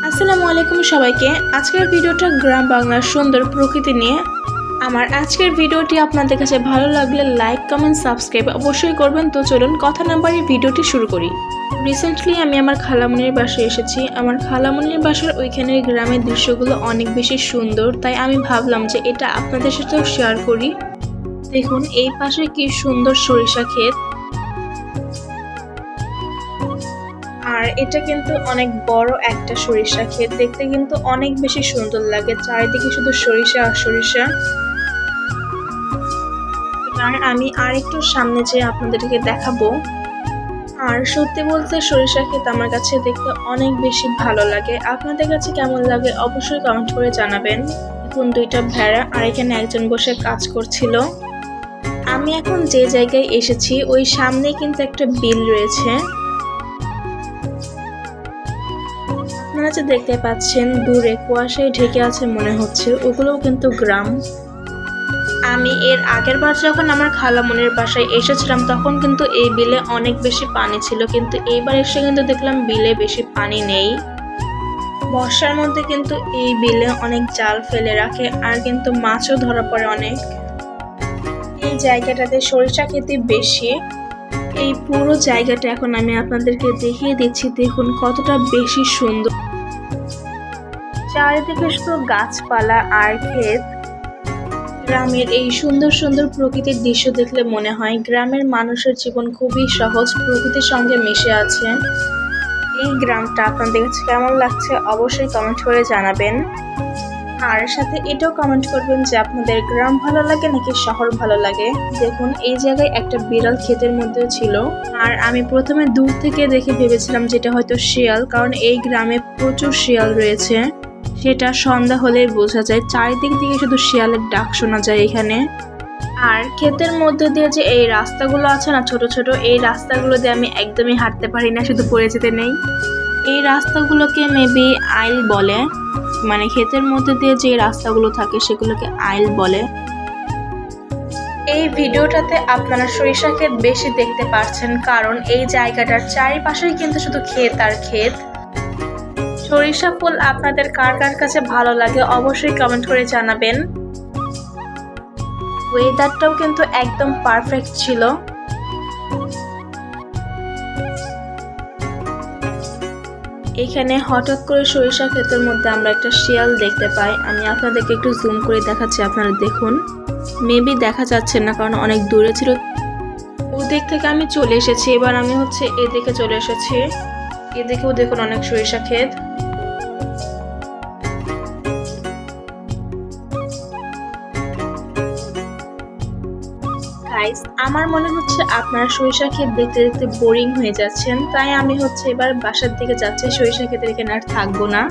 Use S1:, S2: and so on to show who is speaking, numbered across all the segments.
S1: আসসালামু আলাইকুম সবাইকে। আজকের ভিডিওটা গ্রাম বাংলার সুন্দর প্রকৃতি নিয়ে। আমার আজকের ভিডিওটি আপনাদের কাছে ভালো লাগলে লাইক, কমেন্ট, সাবস্ক্রাইব অবশ্যই করবেন। তো চলুন কথা না বাড়িয়ে ভিডিওটি শুরু করি। রিসেন্টলি আমি আমার খালামণির বাসায় এসেছি। আমার খালামণির বাসার ওইখানের গ্রামের দৃশ্যগুলো অনেক বেশি সুন্দর, তাই আমি ভাবলাম যে এটা আপনাদের সাথেও শেয়ার করি। দেখুন এই পাশে কি সুন্দর সরিষা ক্ষেত, আর এটা কিন্তু অনেক বড় একটা সরিষা ক্ষেত। দেখতে কিন্তু অনেক বেশি সুন্দর লাগে, চারিদিকে শুধু সরিষা আর সরিষা। আর আমি আর একটু সামনে যেয়ে আপনাদেরকে দেখাবো। আর সত্যি বলতে সরিষা ক্ষেত আমার কাছে দেখতে অনেক বেশি ভালো লাগে। আপনাদের কাছে কেমন লাগে অবশ্যই কমেন্ট করে জানাবেন। এখন দুইটা ভেড়া আর এখানে একজন বসে কাজ করছিল। আমি এখন যে জায়গায় এসেছি ওই সামনে কিন্তু একটা বিল রয়েছে। আপনারা যে দেখতে পাচ্ছেন দূরে কুয়াশায় ঢেকে আছে মনে হচ্ছে, ওগুলোও কিন্তু গ্রাম। আমি এর আগের বার যখন আমার খালামণির বাসায় এসেছিলাম তখন কিন্তু এই বিলে অনেক বেশি পানি ছিল, কিন্তু এইবার এসে কিন্তু দেখলাম বিলে বেশি পানি নেই। বর্ষার মধ্যে কিন্তু এই বিলে অনেক জাল ফেলে রাখে, আর কিন্তু মাছও ধরা পড়ে অনেক। এই জায়গাটাতে সরিষা খেতে বেশি। এই পুরো জায়গাটা এখন আমি আপনাদেরকে দেখিয়ে দিচ্ছি। দেখুন কতটা বেশি সুন্দর, চারিদিকে শুধু গাছপালা আর ক্ষেত। গ্রামের এই সুন্দর সুন্দর প্রকৃতির দৃশ্য দেখলে মনে হয় গ্রামের মানুষের জীবন খুবই সহজ, প্রকৃতির সঙ্গে মিশে আছে। এই গ্রামটা আপনাদের কাছে কেমন লাগছে অবশ্যই কমেন্ট করে জানাবেন। আর সাথে এটাও কমেন্ট করবেন যে আপনাদের গ্রাম ভালো লাগে নাকি শহর ভালো লাগে। দেখুন এই জায়গায় একটা বিড়াল ক্ষেতের মধ্যে ছিল, আর আমি প্রথমে দূর থেকে দেখে ভেবেছিলাম যেটা হয়তো শিয়াল, কারণ এই গ্রামে প্রচুর শিয়াল রয়েছে। সেটা সন্ধ্যা হলেই বোঝা যায়, চারিদিক থেকে শুধু শিয়ালের ডাক শোনা যায় এখানে। আর ক্ষেতের মধ্যে দিয়ে যে এই রাস্তাগুলো আছে না ছোট ছোট, এই রাস্তাগুলো দিয়ে আমি একদমই হাঁটতে পারি না, শুধু পড়ে যেতে নেই। এই রাস্তাগুলোকে মেবি আইল বলে, মানে ক্ষেতের মধ্যে দিয়ে যে রাস্তাগুলো থাকে সেগুলোকে আইল বলে। এই ভিডিওটাতে আপনারা সরিষা ক্ষেত বেশি দেখতে পাচ্ছেন, কারণ এই জায়গাটার চারিপাশেই কিন্তু শুধু ক্ষেত আর ক্ষেত। সরিষা ফুল আপনাদের কার কার কাছে ভালো লাগে অবশ্যই কমেন্ট করে জানাবেন। ওয়েদারটাও কিন্তু একদম পারফেক্ট ছিল। এখানে হঠাৎ করে সরিষা ক্ষেতের মধ্যে আমরা একটা শিয়াল দেখতে পাই। আমি আপনাদেরকে একটু জুম করে দেখাচ্ছি, আপনারা দেখুন। মেবি দেখা যাচ্ছে না কারণ অনেক দূরে ছিল। ওদিক থেকে আমি চলে এসেছি, এবার আমি এদিকে চলে এসেছি। এদিকেও দেখুন অনেক সরিষা ক্ষেত। আমার মনে হচ্ছে আপনারা সরিষা ক্ষেত দেখতে দেখতে বোরিং হয়ে যাচ্ছেন, তাই আমি এবার বাসার দিকে যাচ্ছি। সরিষা ক্ষেতের এখানে আর থাকবো না,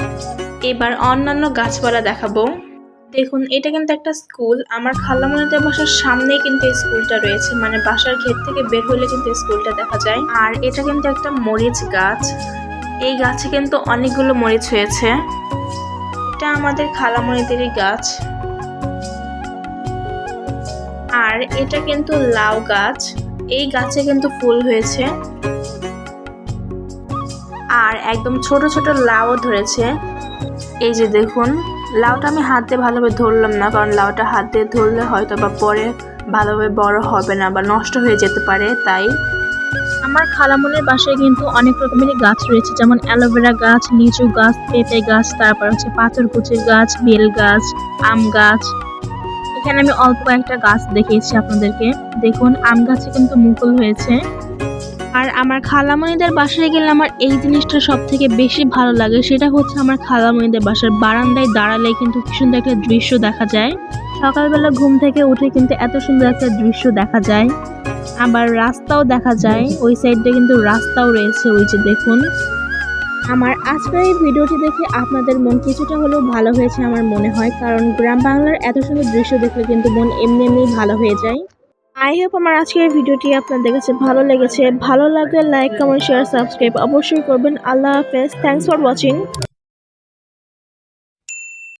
S1: এবার অন্যান্য গাছপালা দেখাবো। দেখুন এটা কিন্তু একটা স্কুল। আমার খালামণিদের বাসার সামনেই কিন্তু এই স্কুলটা রয়েছে, মানে বাসার ক্ষেত থেকে বের হলে কিন্তু এই স্কুলটা দেখা যায়। আর এটা কিন্তু একটা মরিচ গাছ, এই গাছে কিন্তু অনেকগুলো মরিচ হয়েছে। এটা আমাদের খালামণিদেরই গাছ। আর এটা কিন্তু লাউ গাছ, এই গাছে কিন্তু ফুল হয়েছে, আর একদম ছোট ছোট লাউ ধরেছে। এই যে দেখুন, লাউটা আমি হাত দিয়ে ভালোভাবে ধরলাম না, কারণ লাউটা হাত দিয়ে ধরলে হয়তো বা পরে ভালোভাবে বড় হবে না বা নষ্ট হয়ে যেতে পারে। তাই আমার খালামণির বাসায় কিন্তু অনেক রকমেরই গাছ রয়েছে, যেমন অ্যালোভেরা গাছ, লিচু গাছ, পেঁপে গাছ, তারপর পাথরকুচির গাছ, বেল গাছ, আম গাছ। এখানে আমি অল্প একটা গাছ দেখিয়েছি আপনাদেরকে। দেখুন আম গাছে কিন্তু মুকুল হয়েছে। আর আমার খালামণিদের বাসায় গেলে আমার এই জিনিসটা সব থেকে বেশি ভালো লাগে, সেটা হচ্ছে আমার খালামণিদের বাসার বারান্দায় দাঁড়ালে কিন্তু কি সুন্দর একটা দৃশ্য দেখা যায়। সকালবেলা ঘুম থেকে উঠে কিন্তু এত সুন্দর একটা দৃশ্য দেখা যায়। আবার রাস্তাও দেখা যায়, ওই সাইডে কিন্তু রাস্তাও রয়েছে, ওই যে দেখুন। আমার আজকের এই ভিডিওটি দেখে আপনাদের মন কিছুটা হলেও ভালো হয়েছে আমার মনে হয়, কারণ গ্রাম বাংলার এত সুন্দর দৃশ্য দেখলে কিন্তু মন এমনি এমনি ভালো হয়ে যায়। আই হোপ আমার আজকের ভিডিওটি আপনাদের কাছে ভালো লেগেছে। ভালো লাগলে লাইক, কমেন্ট, শেয়ার, সাবস্ক্রাইব অবশ্যই করবেন। আল্লাহ হাফেজ। Thanks for watching.